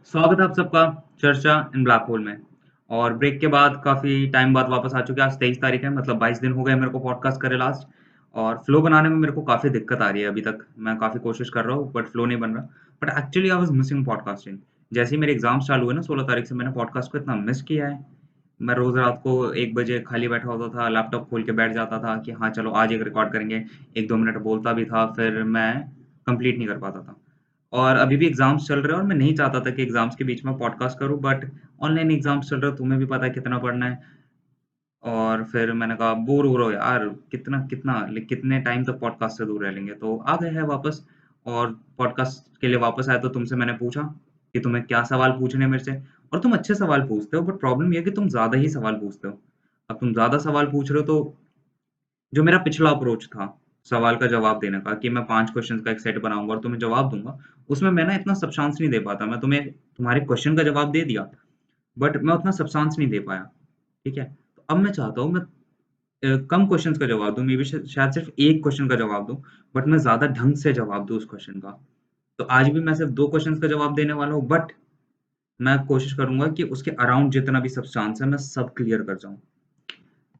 स्वागत है आप सबका चर्चा इन ब्लैक होल में। और ब्रेक के बाद काफ़ी टाइम बाद वापस आ चुके हैं। आज 23 तारीख है, मतलब 22 दिन हो गए मेरे को पॉडकास्ट करे लास्ट। और फ्लो बनाने में मेरे को काफ़ी दिक्कत आ रही है अभी तक। मैं काफ़ी कोशिश कर रहा हूँ बट फ्लो नहीं बन रहा। But actually I was missing podcasting. जैसे ही मेरे एग्ज़ाम्स चालू हुए ना 16 तारीख से, मैंने पॉडकास्ट को इतना मिस किया है। मैं रोज़ रात को 1 बजे खाली बैठा होता था, लैपटॉप खोल के बैठ जाता था कि हाँ, चलो आज एक रिकॉर्ड करेंगे। 1-2 मिनट बोलता भी था, फिर मैं कंप्लीट नहीं कर पाता था। और अभी भी एग्ज़ाम्स चल रहे हैं और मैं नहीं चाहता था कि एग्ज़ाम्स के बीच में पॉडकास्ट करूँ, बट ऑनलाइन एग्ज़ाम्स चल रहे हैं, तुम्हें भी पता है कितना पढ़ना है। और फिर मैंने कहा बोर हो रहा हूँ यार, कितना कितना कितने टाइम तक पॉडकास्ट से दूर रह लेंगे। तो आ गए हैं वापस। और पॉडकास्ट के लिए वापस आया तो तुमसे मैंने पूछा कि तुम्हें क्या सवाल पूछने हैं मेरे से। और तुम अच्छे सवाल पूछते हो, बट प्रॉब्लम ये है कि तुम ज़्यादा ही सवाल पूछते हो। अब तुम ज़्यादा सवाल पूछ रहे हो तो जो मेरा पिछला अप्रोच था, सवाल का जवाब देने का कि मैं 5 क्वेश्चन्स का एक सेट बनाऊँगा और तुम्हें जवाब दूँगा, उसमें मैं ना इतना सब्स्टांस नहीं दे पाता। मैं तुम्हें तुम्हारे क्वेश्चन का जवाब दे दिया, बट मैं उतना सब्स्टांस नहीं दे पाया, ठीक है? तो अब मैं चाहता हूँ मैं कम क्वेश्चन्स का जवाब दूँ, मे बी शायद सिर्फ़ 1 क्वेश्चन का जवाब दूँ, बट मैं ज़्यादा ढंग से जवाब दूँ उस क्वेश्चन का। तो आज भी मैं सिर्फ़ 2 क्वेश्चन्स का जवाब देने वाला हूँ, बट मैं कोशिश करूँगा कि उसके अराउंड जितना भी सब्स्टांस है, मैं सब क्लियर कर जाऊँ।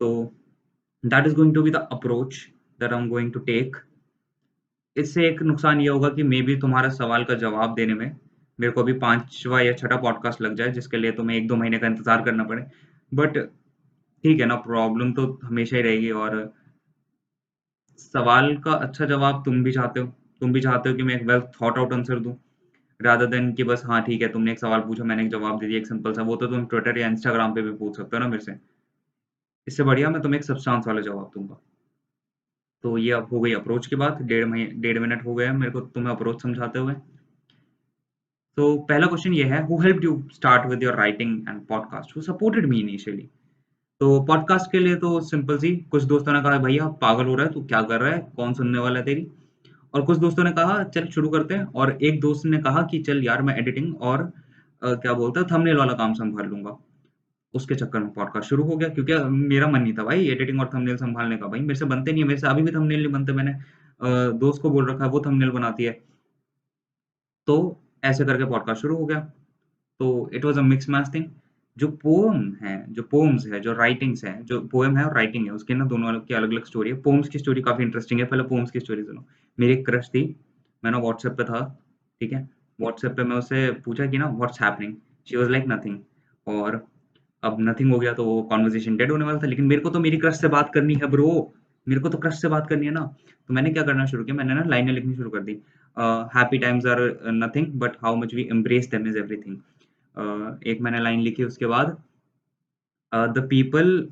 तो that is going to be the approach that I am going to take. इससे एक नुकसान ये होगा कि मे बी तुम्हारा सवाल का जवाब देने में मेरे को अभी 5वाँ या 6ठा पॉडकास्ट लग जाए, जिसके लिए तुम्हें 1-2 महीने का इंतज़ार करना पड़े। बट ठीक है ना, प्रॉब्लम तो हमेशा ही रहेगी। और सवाल का अच्छा जवाब तुम भी चाहते हो। तुम भी चाहते हो कि मैं एक वेल थॉट आउट आंसर दूँ, रादर देन कि बस हाँ, ठीक है, तुमने एक सवाल पूछा, मैंने एक जवाब दे दिया, एक सिंपल सा। वो तो तुम ट्विटर या इंस्टाग्राम पे भी पूछ सकते हो ना मेरे से। इससे बढ़िया मैं तुम्हें एक सब्स्टांस वाला जवाब दूँगा। तो ये अब हो गई अप्रोच की बात। 1.5 मिनट हो गए हैं मेरे को तुम्हें अप्रोच समझाते हुए। तो पहला क्वेश्चन ये है, who helped you start with your writing and podcast? Who supported me initially? तो पॉडकास्ट के लिए तो सिंपल सी, कुछ दोस्तों ने कहा भैया पागल हो रहा है, तू क्या कर रहा है, कौन सुनने वाला है तेरी। और कुछ दोस्तों ने कहा चल शुरू करते हैं, और एक दोस्त ने कहा कि चल यार मैं एडिटिंग और क्या बोलता है थंबनेल वाला काम संभाल लूंगा। उसके चक्कर में पॉडकास्ट शुरू हो गया, क्योंकि मेरा मन नहीं था भाई एडिटिंग और थंबनेल संभालने का। भाई मेरे से बनते नहीं है, मेरे से अभी भी थंबनेल नहीं बनते। मैंने दोस्त को बोल रखा है, वो थंबनेल बनाती है। तो ऐसे करके पॉडकास्ट शुरू हो गया। तो it was a mix match thing. जो पोएम्स है, जो राइटिंग्स हैं, जो पोएम है और राइटिंग है, उसके ना दोनों की अलग-अलग स्टोरी है। पोएम्स की स्टोरी काफ़ी इंटरेस्टिंग है। पहले पोएम्स की स्टोरी सुनो। मेरी एक क्रश थी, मैं ना व्हाट्सएप पे था, ठीक है? व्हाट्सएप पे मैं उससे पूछा कि ना what's happening? She was like nothing. और अब नथिंग हो गया तो वो कन्वर्सेशन डेड होने वाला था। लेकिन मेरे को तो मेरी क्रश से बात करनी है ब्रो, मेरे को तो क्रश से बात करनी है ना। तो मैंने क्या करना शुरू किया, मैंने ना लाइनें लिखनी शुरू कर दी। Happy times are nothing but how much we embrace them is everything. एक मैंने लाइन लिखी, उसके बाद the people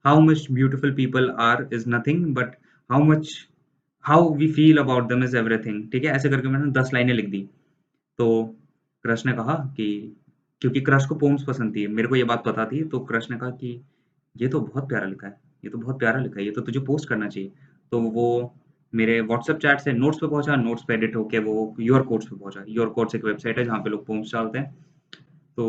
how much beautiful people are is nothing but how much how we feel about them is everything. ठीक है? ऐसे करके मैंने 10 लाइनें लिख दी। तो क्रश ने कहा कि, क्योंकि क्रश को पोएम्स पसंद थी, मेरे को ये बात पता थी, तो क्रश ने कहा कि ये तो बहुत प्यारा लिखा है, ये तो बहुत प्यारा लिखा है, ये तो तुझे पोस्ट करना चाहिए। तो वो मेरे व्हाट्सएप चैट से नोट्स पे पहुँचा, नोट्स पे एडिट होके वो योर कोट्स पे पहुँचा। योर कोट्स एक वेबसाइट है जहाँ पे लोग पोएम्स डालते हैं। तो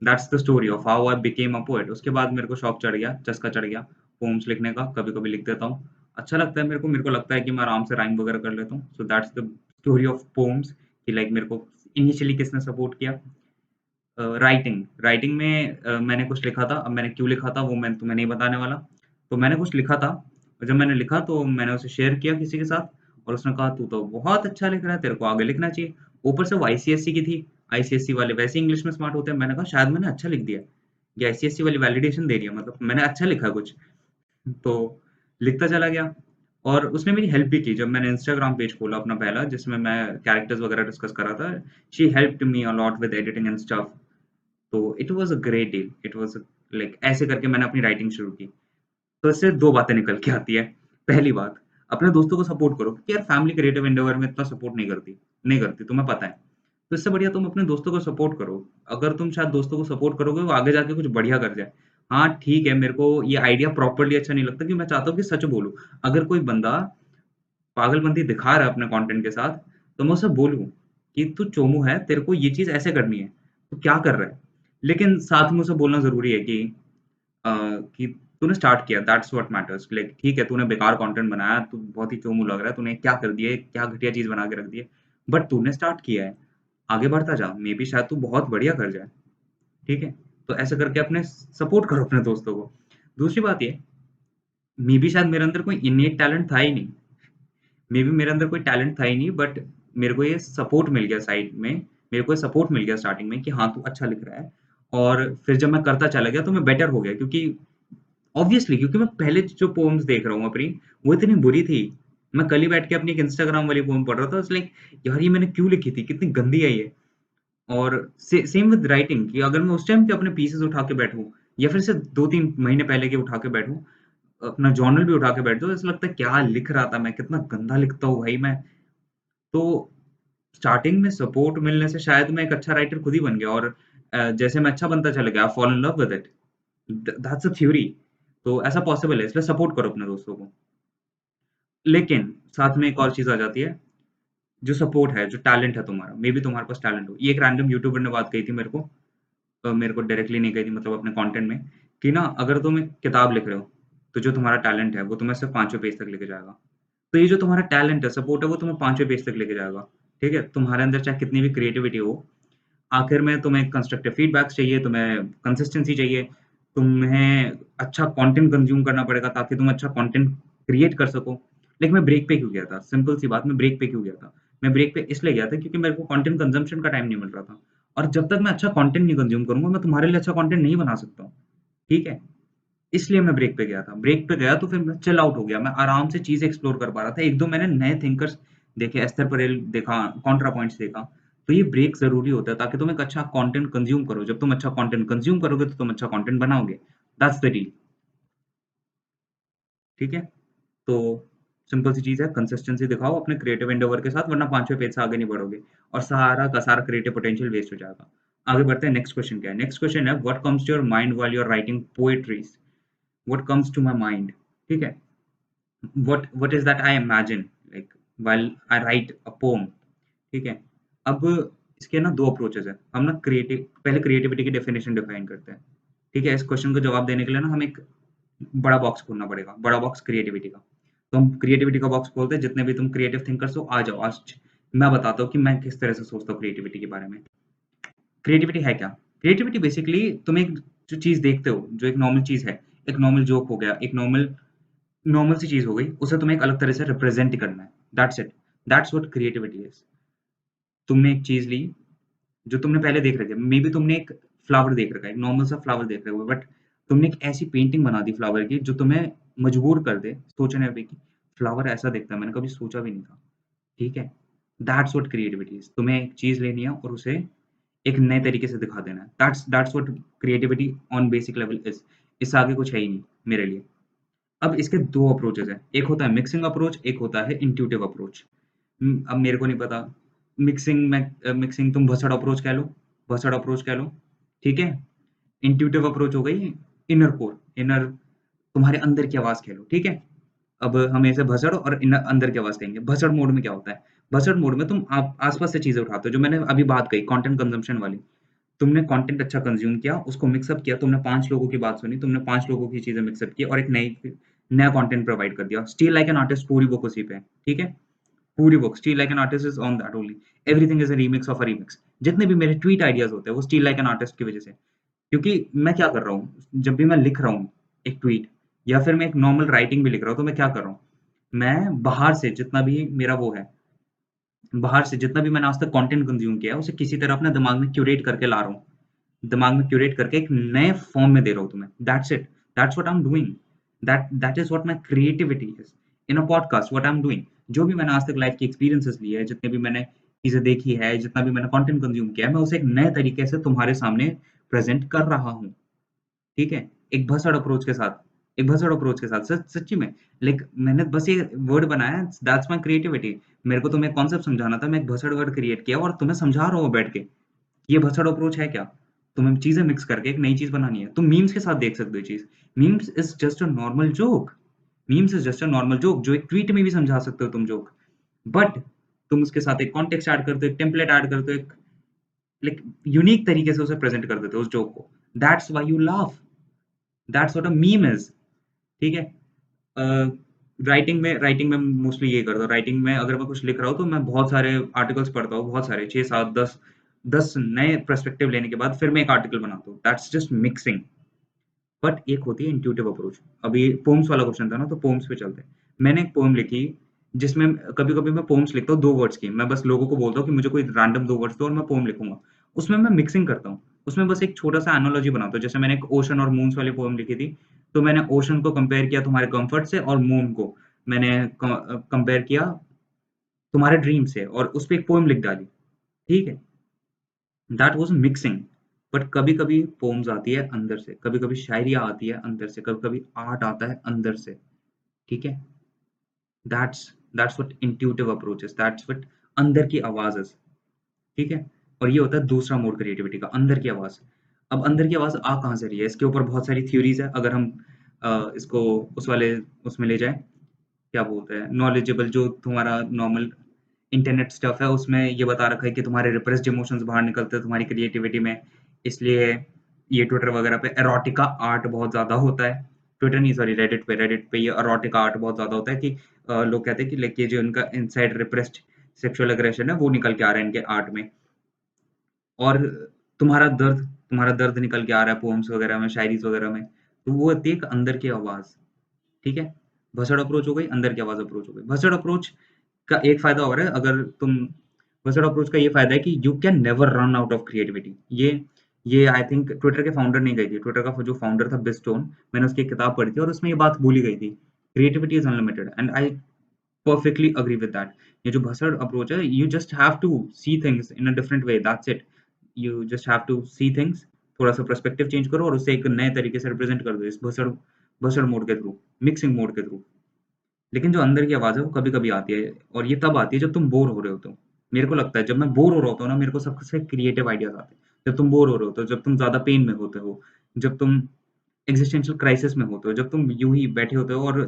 that's the story of how I became a poet. उसके बाद मेरे को शौक चढ़ गया, चस्का चढ़ गया पोएम्स लिखने का। कभी-कभी लिख देता हूँ। अच्छा लगता है मेरे को लगता है कि मैं आराम से राइम वगैरह कर लेता हूँ। सो that's the story of poems कि लाइक मेरे को इनिशियली किसने सपोर्ट किया। राइटिंग राइटिंग में मैंने कुछ लिखा था। अब मैंने क्यों लिखा था वो मैं तुम्हें नहीं बताने वाला। तो मैंने कुछ लिखा था, और जब मैंने लिखा तो मैंने उसे शेयर किया किसी के साथ, और उसने कहा तू तो बहुत अच्छा लिख रहा है, तेरे को आगे लिखना चाहिए। ऊपर से वो आईसीएसई की थी। आईसीएसई वाले वैसे इंग्लिश में स्मार्ट होते हैं। मैंने कहा शायद मैंने अच्छा लिख दिया, ये आईसीएसई वाली वैलिडेशन दे रही है, मतलब मैंने अच्छा लिखा कुछ। तो लिखता चला गया। और उसने मेरी हेल्प भी की जब मैंने इंस्टाग्राम पेज खोला अपना पहला, जिसमें मैं कैरेक्टर्स वगैरह डिस्कस कर रहा था। She helped me a lot with editing and stuff. तो it was a great deal. It was like ऐसे करके मैंने अपनी राइटिंग शुरू की। तो इससे 2 बातें निकल के आती है। पहली बात, अपने दोस्तों को सपोर्ट करो, क्योंकि यार फैमिली क्रिएटिव एंडेवर में इतना सपोर्ट नहीं करती, तुम्हें पता है। तो इससे बढ़िया तुम अपने दोस्तों को सपोर्ट करो। अगर तुम शायद दोस्तों को सपोर्ट करोगे, वो आगे जाके कुछ बढ़िया कर जाए। हाँ, ठीक है, मेरे को ये आइडिया प्रॉपर्ली अच्छा नहीं लगता, कि मैं चाहता हूँ कि सच बोलूँ। अगर कोई बंदा पागलपंती दिखा रहा है अपने कंटेंट के साथ, तो मैं उसे बोलूँ कि तू चोमू है, तेरे को ये चीज़ ऐसे करनी है, तू क्या कर रहा है? लेकिन साथ में उसे बोलना ज़रूरी है कि तूने स्टार्ट किया, दैट्स व्हाट मैटर्स। लाइक ठीक है, तूने बेकार कंटेंट बनाया, तू बहुत ही चोमू लग रहा है, तूने क्या कर दिया है, क्या घटिया चीज़ बना के रख दी है, बट तूने स्टार्ट किया है। आगे बढ़ता जा, मे बी शायद तू बहुत बढ़िया कर जाए, ठीक है? तो ऐसे करके अपने सपोर्ट करो अपने दोस्तों को। दूसरी बात ये, मे बी शायद मेरे अंदर कोई इन्नेट टैलेंट था ही नहीं। मे बी मेरे अंदर कोई टैलेंट था ही नहीं, बट मेरे को ये सपोर्ट मिल गया साइड में, मेरे को ये सपोर्ट मिल गया स्टार्टिंग में कि हाँ, तू अच्छा लिख रहा है। और फिर जब मैं करता चला गया तो मैं बेटर हो गया, क्योंकि ऑब्वियसली क्योंकि मैं पहले जो पोएम्स देख रहा हूँ अपनी, वो इतनी बुरी थी। मैं कल ही बैठ के अपनी एक इंस्टाग्राम वाली पोएम पढ़ रहा था, इट्स लाइक यार ये मैंने क्यों लिखी थी? कितनी गंदी है ये। और सेम विद राइटिंग कि अगर मैं उस टाइम पे अपने पीसेस उठा के बैठूँ या फिर से 2-3 महीने पहले के उठा के बैठूँ, अपना जर्नल भी उठा के बैठ जाऊँ, ऐसा लगता है क्या लिख रहा था मैं, कितना गंदा लिखता हूँ भाई मैं। तो स्टार्टिंग में सपोर्ट मिलने से शायद मैं एक अच्छा राइटर खुद ही बन गया, और जैसे मैं अच्छा बनता चला गया, I fall in love with it. That's a theory. तो ऐसा पॉसिबल है, इसलिए सपोर्ट करो अपने दोस्तों को। लेकिन साथ में एक और चीज़ आ जाती है, जो सपोर्ट है, जो टैलेंट है तुम्हारा, मे बी तुम्हारे पास टैलेंट हो। ये एक रैंडम यूट्यूबर ने बात कही थी मेरे को डायरेक्टली नहीं कही थी, मतलब अपने कंटेंट में, कि ना अगर तुम एक किताब लिख रहे हो, तो जो तुम्हारा टैलेंट है वो तुम्हें सिर्फ़ 5वें पेज तक लेके जाएगा। तो ये जो तुम्हारा टैलेंट है, सपोर्ट है, वो तुम्हें 5वें पेज तक लेके जाएगा, ठीक है? तुम्हारे अंदर चाहे कितनी भी क्रिएटिविटी हो, आखिर में तुम्हें कंस्ट्रक्टिव फीडबैक्स चाहिए, तुम्हें कंसिस्टेंसी चाहिए, तुम्हें अच्छा कंटेंट कंज़्यूम करना पड़ेगा ताकि तुम अच्छा कंटेंट क्रिएट कर सको। लाइक मैं ब्रेक पे क्यों गया था? सिंपल सी बात, मैं ब्रेक पे क्यों गया था? मैं ब्रेक पे इसलिए गया था क्योंकि मेरे को कंटेंट कंज़म्पशन का टाइम नहीं मिल रहा था। और जब तक मैं अच्छा कंटेंट नहीं कंज़्यूम करूँगा, मैं तुम्हारे लिए अच्छा कंटेंट नहीं बना सकता हूँ, ठीक है? इसलिए मैं ब्रेक पे गया था। ब्रेक पे गया तो फिर मैं चिल आउट हो गया। मैं आराम से चीज़ें एक्सप्लोर कर पा रहा था। 1-2 मैंने नए थिंकर्स देखे, एस्थर परेल देखा, कॉन्ट्रा पॉइंट्स देखा। तो ये ब्रेक ज़रूरी होता है ताकि तुम एक अच्छा कंटेंट कंज़्यूम करो। जब तुम अच्छा कंटेंट कंज़्यूम करोगे तो तुम अच्छा कंटेंट बनाओगे। दैट्स द डील, ठीक है? तो सिंपल सी चीज़ है, कंसिस्टेंसी दिखाओ अपने क्रिएटिव एंडेवर के साथ, वरना 5वें पेज से आगे नहीं बढ़ोगे और सारा का सारा क्रिएटिव पोटेंशियल वेस्ट हो जाएगा। आगे बढ़ते हैं, नेक्स्ट क्वेश्चन क्या है? नेक्स्ट क्वेश्चन है, what comes to your mind while you are writing poetries? What comes to my mind? ठीक है? what is that I imagine like while I write a poem, ठीक है? अब इसके ना 2 अप्रोचेज़ हैं। हम ना पहले क्रिएटिविटी की डेफिनिशन डिफाइन करते हैं, ठीक है? इस क्वेश्चन का जवाब देने के लिए ना हमें एक बड़ा बॉक्स खोलना पड़ेगा, बड़ा बॉक्स क्रिएटिविटी का। तो हम क्रिएटिविटी का बॉक्स खोलते हैं, जितने भी तुम क्रिएटिव थिंकर्स हो आ जाओ, आज मैं बताता हूँ कि मैं किस तरह से सोचता हूँ क्रिएटिविटी के बारे में। क्रिएटिविटी है क्या? क्रिएटिविटी बेसिकली तुम एक जो चीज़ देखते हो, जो एक नॉर्मल चीज़ है, एक नॉर्मल जोक हो गया, एक नॉर्मल नॉर्मल सी चीज़ हो गई, उसे तुम्हें एक अलग तरह से रिप्रेज़ेंट करना है। That's it. That's what creativity is. तुमने एक चीज़ ली, जो तुमने पहले देख रखी है। मेबी तुमने एक फ्लावर देख रखा है, एक नॉर्मल सा फ्लावर देख रहे हो, बट तुमने एक ऐसी पेंटिंग बना दी फ्लावर की, जो तुम्हें मजबूर कर दे सोचने पे कि फ्लावर ऐसा दिखता है, मैंने कभी सोचा भी नहीं था। ठीक है? That's what creativity is. तुम्हें एक चीज़ लेनी है और उसे एक नए तरीके से दिखा देना है। That's what creativity on basic level is. इससे आगे कुछ है ही नहीं मेरे लिए। अब इसके 2 अप्रोचेज़ हैं। एक होता है मिक्सिंग अप्रोच, एक होता है इंट्यूटिव अप्रोच। अब मेरे को नहीं पता, मिक्सिंग तुम भसड़ अप्रोच कह लो, भसड़ अप्रोच कह लो, ठीक है? इंट्यूटिव अप्रोच हो गई इनर कोर, इनर तुम्हारे अंदर की आवाज़ कह लो, ठीक है? अब हम ऐसे भसड़ और अंदर की आवाज़ कहेंगे। भसड़ मोड में क्या होता है? भसड़ मोड में तुम आप आस-पास से चीज़ें उठाते हो, जो मैंने अभी बात कही कंटेंट कंज़म्पशन वाली। तुमने कंटेंट अच्छा कंज़्यूम किया, उसको मिक्स अप किया, तुमने 5 लोगों की बात सुनी, तुमने 5 लोगों की चीज़ें मिक्स अप की और एक नया कंटेंट प्रोवाइड कर दिया। स्टिल लाइक एन आर्टिस्ट पूरी बुक उसी पे है, ठीक है? पूरी book still like an artist is on that only. Everything is a remix of a remix. जितने भी मेरे ट्वीट आइडियाज़ होते हैं, वो स्टिल लाइक एन आर्टिस्ट की वज़ह से। क्योंकि मैं क्या कर रहा हूँ, जब भी मैं लिख रहा हूँ एक ट्वीट या फिर मैं एक नॉर्मल राइटिंग भी लिख रहा हूँ, तो मैं क्या कर रहा हूँ? मैं बाहर से जितना भी मेरा वो है, बाहर से जितना भी मैंने आज तक कंटेंट कंज़्यूम किया है, उसे किसी तरह अपने दिमाग में क्यूरेट करके ला रहा हूँ। दिमाग में क्यूरेट करके एक नए फॉर्म में दे रहा हूँ तुम्हें। That's it. That's what I am doing. That is what my creativity is. In a podcast what I am doing, जो भी मैंने आज तक लाइफ़ के एक्सपीरियंसेस लिए हैं, जितने भी मैंने चीज़ें देखी है, जितना भी मैंने कंटेंट कंज़्यूम किया है, मैं उसे एक नए तरीके से तुम्हारे सामने प्रेज़ेंट कर रहा हूँ। ठीक है? एक भसड़ अप्रोच के साथ, एक भसड़ अप्रोच के साथ सच्ची में। लाइक मैंने बस ये वर्ड बनाया, दैट्स माय क्रिएटिविटी। मेरे को तुम्हें कॉन्सेप्ट समझाना था, मैं एक भसड़ वर्ड क्रिएट किया और तुम्हें समझा रहा हूँ बैठ के। ये भसड़ अप्रोच है क्या? तुम्हें चीज़ें मिक्स करके एक नई चीज़ बनानी है। तुम मीम्स के साथ देख सकते हो ये चीज़। Memes is just a normal joke. Memes is just a normal joke, जो एक ट्वीट में भी समझा सकते हो तुम जोक। बट तुम उसके साथ एक कॉन्टेक्स्ट ऐड करते हो, एक टेम्पलेट ऐड करते हो, एक लाइक यूनिक तरीके से उसे प्रेज़ेंट कर देते हो उस जोक को। That's why you laugh. That's what a meme is. ठीक है? अ, राइटिंग में मोस्टली ये करता हूँ। राइटिंग में अगर मैं कुछ लिख रहा हूँ, तो मैं बहुत सारे आर्टिकल्स पढ़ता हूँ, बहुत सारे 6, 7, 10 10 नए पर्सपेक्टिव लेने के बाद फिर मैं एक आर्टिकल बनाता हूँ। That's just mixing. बट एक होती है इंट्यूटिव अप्रोच। अभी पोम्स वाला क्वेश्चन था ना, तो पोम्स पे चलते हैं। मैंने एक पोएम लिखी जिसमें कभी-कभी मैं पोम्स लिखता हूँ 2 वर्ड्स की। मैं बस लोगों को बोलता हूँ कि मुझे कोई रैंडम 2 वर्ड्स दो और मैं पोएम लिखूँगा। उसमें मैं मिक्सिंग करता हूँ। उसमें बस एक छोटा-सा एनालॉजी बनाता हूँ। जैसे मैंने एक ओशन और मून्स वाली पोएम लिखी थी, तो मैंने ओशन को कंपेयर किया तुम्हारे कम्फर्ट से और मून को मैंने कंपेयर किया तुम्हारे ड्रीम से और उसपे एक पोएम लिख डाली। ठीक है? That was mixing. बट कभी-कभी पोएम्स आती है अंदर से, कभी-कभी शायरियाँ आती है अंदर से, कभी-कभी आर्ट आता है अंदर से, ठीक है? That's that's what intuitive approach is, that's what अंदर की आवाज़ इज़, ठीक है? और ये होता है दूसरा मोड क्रिएटिविटी का, अंदर की आवाज़। अब अंदर की आवाज़ आ कहाँ से रही है? इसके ऊपर बहुत सारी थ्योरीज़ है। अगर हम इसको उस वाले उसमें ले जाएँ, क्या बोलते हैं, नॉलेजेबल जो तुम्हारा नॉर्मल इंटरनेट स्टफ है, उसमें ये बता रखा है कि तुम्हारे रिप्रेस्ड इमोशंस बाहर निकलते हैं तुम्हारी क्रिएटिविटी में। इसलिए ये ट्विटर वगैरह पे एरोटिका आर्ट बहुत ज़्यादा होता है। ट्विटर नहीं, सॉरी, रेडिट पे ये एरोटिका आर्ट बहुत ज़्यादा होता है कि लोग कहते हैं कि लाइक ये जो इनका इनसाइड रिप्रेस्ड सेक्सुअल एग्रेशन है, वो निकल के आ रहा है इनके आर्ट में। और तुम्हारा दर्द निकल के आ रहा है पोएम्स वगैरह में, शायरीज़ वगैरह में। तो वो होती है एक अंदर की आवाज़। ठीक है? भसड़ अप्रोच हो गई, अंदर की आवाज़ अप्रोच हो गई। भसड़ अप्रोच का एक फ़ायदा और है, अगर तुम भसड़ अप्रोच का ये फ़ायदा है कि you can never run out of creativity. ये आई थिंक ट्विटर के फाउंडर नहीं गई थी। ट्विटर का जो फाउंडर था बिस्टोन, मैंने उसकी एक किताब पढ़ी थी और उसमें ये बात बोली गई थी, creativity is unlimited and I perfectly agree with that. ये जो भसड़ अप्रोच है, you just have to see things in a different way, that's it. You just have to see things, थोड़ा-सा पर्सपेक्टिव चेंज करो और उसे एक नए तरीके से रिप्रेज़ेंट कर दो इस भसड़ भसड़ मोड के थ्रू, मिक्सिंग मोड के थ्रू। लेकिन जो अंदर की आवाज़ है वो कभी-कभी आती है और ये तब आती है जब तुम बोर हो रहे होते हो। मेरे को लगता है जब मैं बोर हो रहा होता हूँ ना, मेरे को सबसे क्रिएटिव आइडियाज़ आते हैं। जब तुम बोर हो रहे होते हो, जब तुम ज़्यादा पेन में होते हो, जब तुम एक्जिस्टेंशियल क्राइसिस में होते हो, जब तुम यूँ ही बैठे होते हो और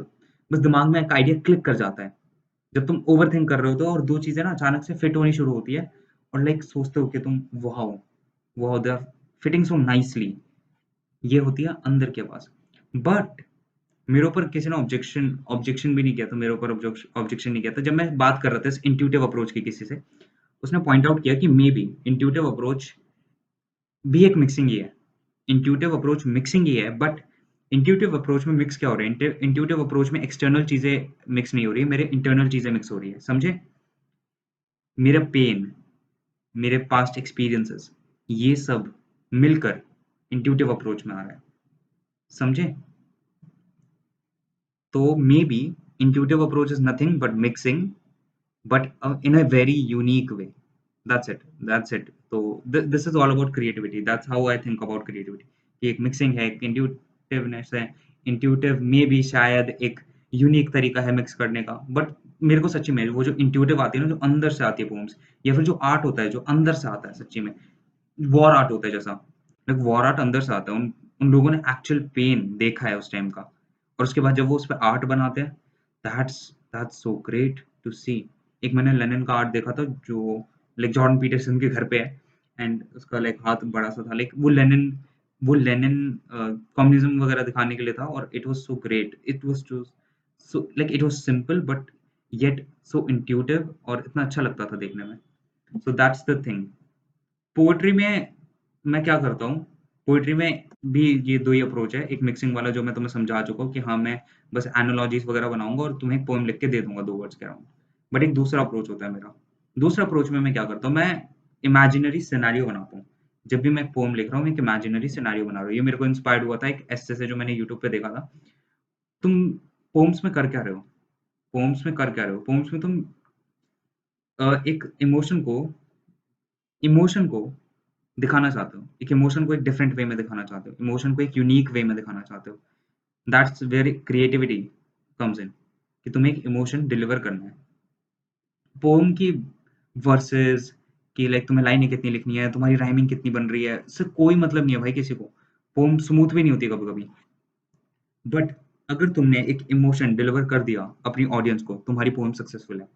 बस दिमाग में एक आइडिया क्लिक कर जाता है। जब तुम ओवरथिंक कर रहे होते हो और 2 चीज़ें ना अचानक से फिट होनी शुरू होती है और लाइक सोचते हो कि तुम wow! Wow, they are fitting so nicely. ये होती है अंदर की आवाज़। बट मेरे ऊपर किसी ने ऑब्जेक्शन भी नहीं किया था, मेरे ऊपर ऑब्जेक्शन नहीं किया था। जब मैं बात कर रहा था इस इंट्यूटिव अप्रोच की किसी से, उसने पॉइंट आउट किया कि मेबी इंट्यूटिव अप्रोच भी एक मिक्सिंग ही है। इंट्यूटिव अप्रोच मिक्सिंग ही है, बट इंट्यूटिव अप्रोच में मिक्स क्या हो रहा है? इंट्यूटिव अप्रोच में एक्सटर्नल चीज़ें मिक्स नहीं हो रही है, मेरे इंटरनल चीज़ें मिक्स हो रही है, समझे? मेरा पेन, मेरे पास्ट एक्सपीरियंसेस, ये सब मिलकर इंट्यूटिव अप्रोच में आ रहा है, समझे? तो maybe intuitive approach is nothing but mixing, but in a very unique way. That's it. That's it. So this is all about creativity. That's how I think about creativity. कि एक mixing है, एक इंट्यूटिवनेस है, इंट्यूटिव में भी शायद एक unique तरीका है मिक्स करने का। बट मेरे को सच्ची में वो जो इंट्यूटिव आती है ना, जो अंदर से आती है पोम्स, या फिर जो आर्ट होता है जो अंदर से आता है सच्ची में, वॉर आर्ट होता है जैसा, लाइक वॉर आर्ट अंदर से आता है। उन लोगों ने एक्चुअल पेन देखा है उस टाइम का और उसके बाद जब वो उस पे आर्ट बनाते हैं, that's that's so great to see. एक मैंने लेनिन का आर्ट देखा था जो लाइक जॉर्डन पीटरसन के घर पे है एंड उसका लाइक हाथ बड़ा सा था, लाइक वो लेनिन कम्युनिज्म वगैरह दिखाने के लिए था और it was so great, it was too so like it was simple but yet so intuitive और इतना अच्छा लगता था देखने में। So that's the thing. Poetry में मैं क्या करता हूँ, पोएट्री में भी ये 2 ही अप्रोच है। एक मिक्सिंग वाला जो मैं तुम्हें समझा चुका हूँ कि हाँ, मैं बस एनालॉजीज़ वगैरह बनाऊँगा और तुम्हें एक पोएम लिख के दे दूँगा 2 वर्ड्स के अराउंड। बट एक दूसरा अप्रोच होता है मेरा। दूसरा अप्रोच में मैं क्या करता हूँ, मैं इमेजिनरी सिनेरियो बनाता हूँ। जब भी मैं एक पोएम लिख रहा हूँ, मैं एक इमेजिनरी सिनेरियो बना रहा हूँ। ये मेरे को इंस्पायर्ड हुआ था एक एस्से से जो मैंने यूट्यूब पे देखा था। तुम पोएम्स में कर क्या रहे हो? पोएम्स में कर क्या रहे हो? पोएम्स में तुम एक इमोशन को दिखाना चाहते हो। एक इमोशन को एक डिफरेंट वे में दिखाना चाहते हो। इमोशन को एक यूनिक वे में दिखाना चाहते हो। That's where creativity comes in, कि तुम्हें एक इमोशन डिलीवर करना है। पोएम की वर्सेस कि लाइक तुम्हें लाइनें कितनी लिखनी है, तुम्हारी राइमिंग कितनी बन रही है, इससे कोई मतलब नहीं है भाई किसी को। पोएम स्मूथ भी नहीं होती कभी-कभी। बट अगर तुमने एक इमोशन डिलीवर कर दिया अपनी ऑडियंस को, तुम्हारी पोएम सक्सेसफुल है।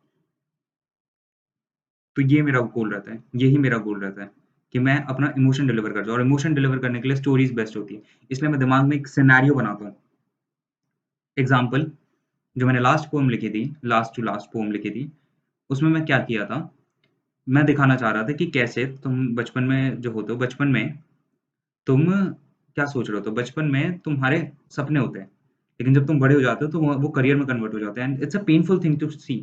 तो ये मेरा गोल रहता है, यही मेरा गोल रहता है कि मैं अपना इमोशन डिलीवर कर दूँ और इमोशन डिलीवर करने के लिए स्टोरीज़ बेस्ट होती है। इसलिए मैं दिमाग में एक सिनेरियो बनाता हूँ। एग्ज़ाम्पल, जो मैंने लास्ट पोएम लिखी थी, लास्ट टू लास्ट पोएम लिखी थी, उसमें मैं क्या किया था, मैं दिखाना चाह रहा था कि कैसे तुम बचपन में जो होते हो, बचपन में तुम क्या सोच रहे हो? तो बचपन में तुम्हारे सपने होते हैं, लेकिन जब तुम बड़े हो जाते हो तो वो करियर में कन्वर्ट हो जाते हैं and it's a painful thing to see.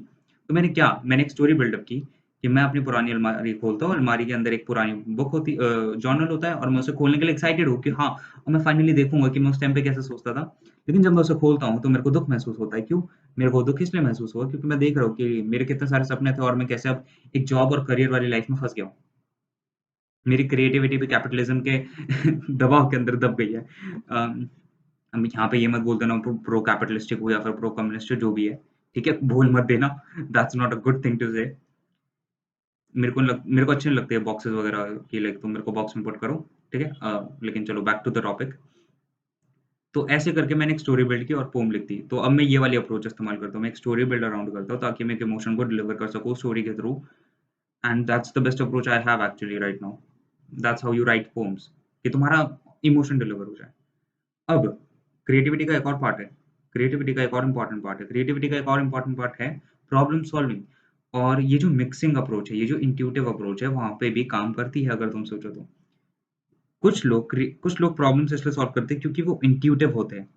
तो मैंने एक स्टोरी बिल्डअप की कि मैं अपनी पुरानी अलमारी खोलता हूँ, अलमारी के अंदर एक पुरानी बुक होती जर्नल होता है और मैं उसे खोलने के लिए एक्साइटेड हूँ कि हाँ, अब मैं फाइनली देखूँगा कि मैं उस टाइम पे कैसे सोचता था। लेकिन जब मैं उसे खोलता हूँ तो मेरे को दुःख महसूस होता है, क्यों? मेरे को दुःख इसलिए महसूस हुआ क्योंकि मैं देख रहा हूँ कि मेरे कितने सारे सपने थे और मैं कैसे अब एक जॉब और करियर वाली लाइफ़ में फँस गया हूँ। मेरी क्रिएटिविटी भी कैपिटलिज़्म के दबाव के अंदर दब गई है। अब यहाँ पे ये मत बोल देना प्रो कैपिटलिस्टिक हूँ या फिर प्रो कम्युनिस्ट जो भी है, ठीक है? भूल मत देना, that's not a good thing to say. मेरे को अच्छी नहीं लगती है बॉक्सेस वगैरह कि लाइक तुम मेरे को बॉक्स में पुट करो, ठीक है? लेकिन चलो बैक टू द टॉपिक। तो ऐसे करके मैंने एक स्टोरी बिल्ड की और पोएम लिख दी। तो अब मैं ये वाली अप्रोच इस्तेमाल करता हूँ। मैं एक स्टोरी बिल्ड अराउंड करता हूँ ताकि मैं एक इमोशन को डिलीवर कर सकूँ स्टोरी के through and that's the best approach I have actually right now. That's how you write poems कि तुम्हारा इमोशन डिलीवर हो जाए। अब क्रिएटिविटी का एक और पार्ट है। क्रिएटिविटी का एक और इम्पोर्टेंट पार्ट है। क्रिएटिविटी का एक और इम्पोर्टेंट पार्ट है प्रॉब्लम सॉल्विंग। और ये जो मिक्सिंग अप्रोच है, ये जो इंट्यूटिव अप्रोच है, वहाँ पे भी काम करती है अगर तुम सोचो तो। कुछ लोग प्रॉब्लम्स इसलिए सॉल्व करते हैं क्योंकि वो इंट्यूटिव होते हैं।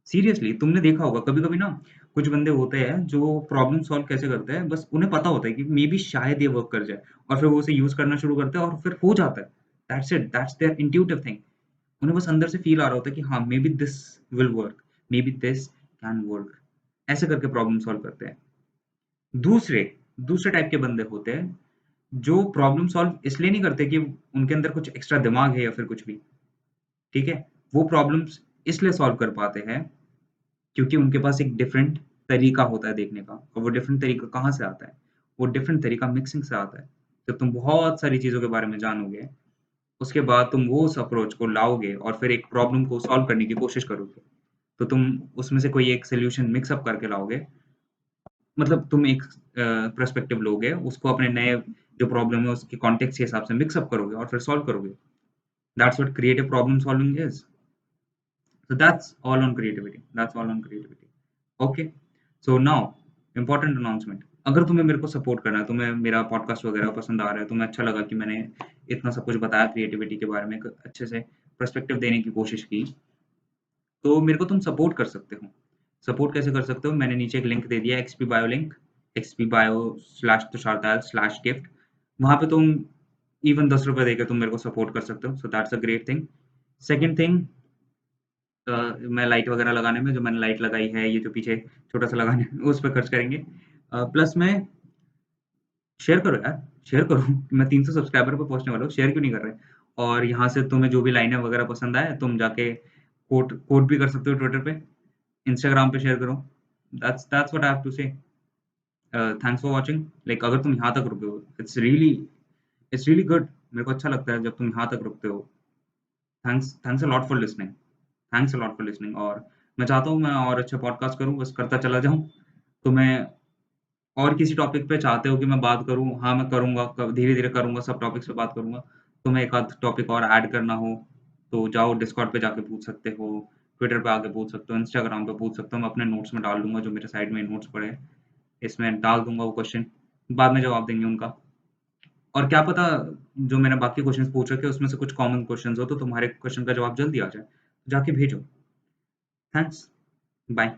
सीरियसली तुमने देखा होगा कभी-कभी ना कुछ बंदे होते हैं जो प्रॉब्लम सॉल्व कैसे करते हैं, बस उन्हें पता होता है कि मे बी शायद ये वर्क कर जाए और फिर वो उसे यूज़ करना शुरू करते हैं और फिर हो जाता है। That's it, that's their intuitive thing. उन्हें बस अंदर से फ़ील आ रहा होता है कि हाँ, may be this will work, may be this can work. ऐसे करके प्रॉब्लम सॉल्व करते हैं। दूसरे दूसरे टाइप के बंदे होते हैं, जो प्रॉब्लम सॉल्व इसलिए नहीं करते कि उनके अंदर कुछ एक्स्ट्रा दिमाग है या फिर कुछ भी, ठीक है? वो प्रॉब्लम्स इसलिए सॉल्व कर पाते हैं, क्योंकि उनके पास एक डिफरेंट तरीका होता है देखने का और वो डिफरेंट तरीका कहाँ से आता है? वो डिफरेंट तरीका मिक्सिंग से आता है। जब तुम बहुत सारी चीज़ों के बारे में जानोगे, उसके बाद तुम वो उस अप्रोच को लाओगे और फिर एक प्रॉब्लम को सॉल्व करने की कोशिश करोगे। तो तुम उसमें से कोई एक सॉल्यूशन मिक्स अप करके लाओगे। मतलब तुम एक पर्सपेक्टिव लोगे, उसको अपने नए जो प्रॉब्लम है उसके कॉन्टेक्स्ट के हिसाब से मिक्स अप करोगे और फिर सॉल्व करोगे। That's what creative problem solving is. So that's all on creativity. That's all on creativity. Okay. So now, important announcement. अगर तुम्हें मेरे को सपोर्ट करना है, तुम्हें मेरा पॉडकास्ट वगैरह पसंद आ रहा है, तुम्हें अच्छा लगा कि मैंने इतना सब कुछ बताया क्रिएटिविटी के बारे में, एक अच्छे से पर्सपेक्टिव देने की कोशिश की, तो मेरे को तुम सपोर्ट कर सकते हो। सपोर्ट कैसे कर सकते हो? मैंने नीचे एक लिंक दे दिया है, एक्सपी बायो लिंक, xpbio/तुषार दयाल/gift। वहाँ पे तुम इवन ₹10 देके तुम मेरे को सपोर्ट कर सकते हो। So that's a great thing. Second thing, मैं लाइट वगैरह लगाने में जो मैंने लाइट लगाई है, ये जो पीछे छोटा-सा लगाने में उस पे खर्च करेंगे। प्लस में शेयर करो यार, शेयर करो। मैं 300 सब्सक्राइबर पे पहुँचने वाला हूँ, शेयर क्यों नहीं कर रहे? और यहाँ से तुम्हें जो भी लाइनें वगैरह पसंद आए, तुम जाके कोट कोट भी कर सकते हो ट्विटर पे, इंस्टाग्राम पे शेयर करो। That's what I have to say. Thanks for watching. Like अगर तुम यहाँ तक रुके हो, इट्स रियली गुड। मेरे को अच्छा लगता है जब तुम यहाँ तक रुकते हो। Thanks thanks a lot for listening. Thanks a lot for listening. और मैं चाहता हूँ मैं और अच्छे पॉडकास्ट करूँ, बस करता चला जाऊँ। तो मैं और किसी टॉपिक पे चाहते हो कि मैं बात करूँ? हाँ, मैं करूँगा, क धीरे-धीरे करूँगा, सब टॉपिक्स पे बात करूँगा। तुम्हें एक आध टॉपिक और ऐड करना हो, तो जाओ डिस्कॉर्ड पे जाके पूछ सकते हो, ट्विटर पे आके पूछ सकते हो, इंस्टाग्राम पे पूछ सकते हो। मैं अपने नोट्स में डाल दूँगा जो मेरे साइड में नोट्स पड़े हैं, इसमें डाल दूँगा वो क्वेश्चन, बाद में जवाब देंगे उनका। और क्या पता जो मैंने बाकी क्वेश्चन्स पूछ रखे उसमें से कुछ कॉमन क्वेश्चन्स हो तो तुम्हारे क्वेश्चन का जवाब जल्दी आ जाए। जाके भेजो। Thanks, bye.